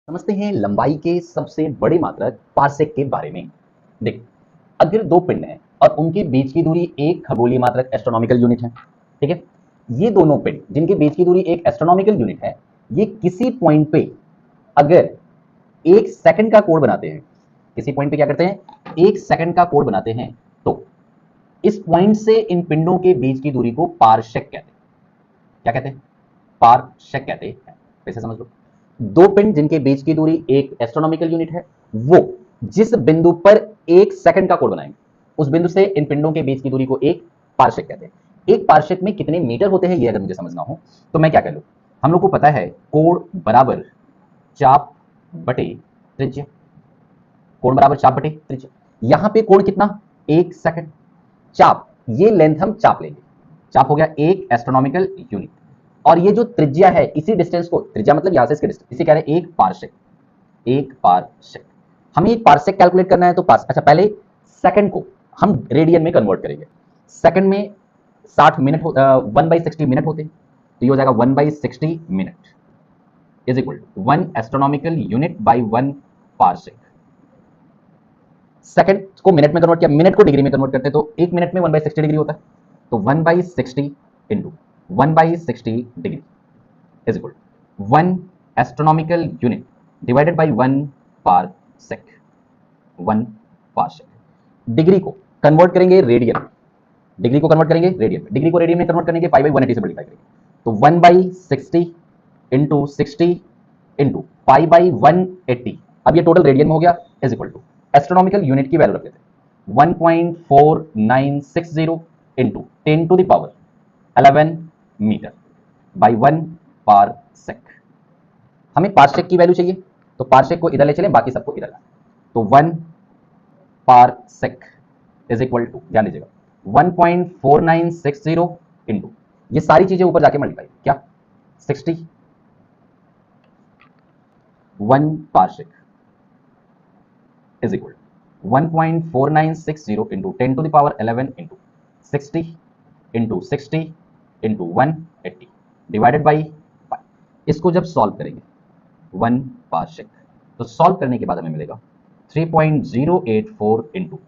समझते हैं लंबाई के सबसे बड़े मात्रक पार्सेक के बारे में। देख, अगर दो पिंड हैं और उनके बीच की दूरी एक खगोलीय मात्रक एस्ट्रोनॉमिकल यूनिट है, ठीक है। ये दोनों पिंड जिनके बीच की दूरी एक एस्ट्रोनॉमिकल यूनिट है, ये किसी पॉइंट पे अगर एक सेकंड का कोण बनाते हैं, किसी पॉइंट पे क्या करते हैं, एक सेकंड का कोण बनाते हैं, तो इस पॉइंट से इन पिंडों के बीच की दूरी को पार्सेक कहते हैं। क्या कहते हैं? पार्सेक कहते हैं। वैसे समझ लो, दो पिंड जिनके बीच की दूरी एक एस्ट्रोनॉमिकल यूनिट है, वो जिस बिंदु पर एक सेकंड का कोण बनाएंगे, उस बिंदु से इन पिंडों के बीच की दूरी को एक पार्सेक कहते हैं। एक पार्सेक में कितने मीटर होते हैं, ये अगर मुझे समझना हो तो मैं क्या कर लूं, हम लोग को पता है कोण बराबर चाप बटे त्रिज्या। कोण बराबर चाप बटे त्रिज्या। यहां पे कोण कितना, एक सेकंड। चाप, ये लेंथ हम चाप लेंगे, चाप हो गया एक एस्ट्रोनॉमिकल यूनिट। और ये जो त्रिज्या है, इसी डिस्टेंस को, त्रिज्या मतलब यहां से इसके डिस्टेंस, इसे कह रहे हैं एक पार्सेक। एक पार्सेक, हमें एक पार्सेक कैलकुलेट करना है तो अच्छा पहले सेकंड को हम रेडियन में कन्वर्ट करेंगे। सेकंड में 60 मिनट 1/60 मिनट होते हैं, तो ये हो जाएगा 1/60 minute is equal to 1 astronomical unit by 1 parsec. Second को मिनट में कन्वर्ट किया, मिनट को डिग्री में कन्वर्ट करते हैं, तो एक मिनट में 1/60 डिग्री होता है, तो 1/60 into 1/60 degree is equal to 1 astronomical unit divided by 1 parsec. 1 parsec. Degree को कन्वर्ट करेंगे रेडियन, डिग्री को कन्वर्ट करेंगे रेडियन में, डिग्री को रेडियन में कन्वर्ट करेंगे पाई/180 से मल्टीप्लाई करेंगे, तो 1/60 इंटू 60 इंटू पाई/180, अब ये टोटल रेडियन में हो गया, is equal to astronomical unit की वैल्यू रख लेते हैं 1.4960 into 10 to the power 11 metre by 1 parsec. हमें पार्सेक की वैल्यू चाहिए, तो पार्सेक को इधर ले चलें, बाकी सबको इधर लाएं, तो 1 पार्सेक इज इक्वल टू, ध्यान दीजिएगा, 1.4960 इंटू, ये सारी चीजें ऊपर जाके मल्टीप्लाई, क्या 60, 1 parsec is equal to 1.4960 into 10 to the power 11 into 60 into 60 into 180 divided by, इसको जब सॉल्व करेंगे 1 पार्सेक, तो सॉल्व करने के बाद हमें मिलेगा 3.084 into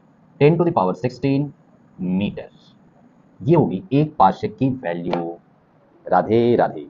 10 to the power 16 metre. ये होगी एक पार्सेक की वैल्यू। राधे राधे।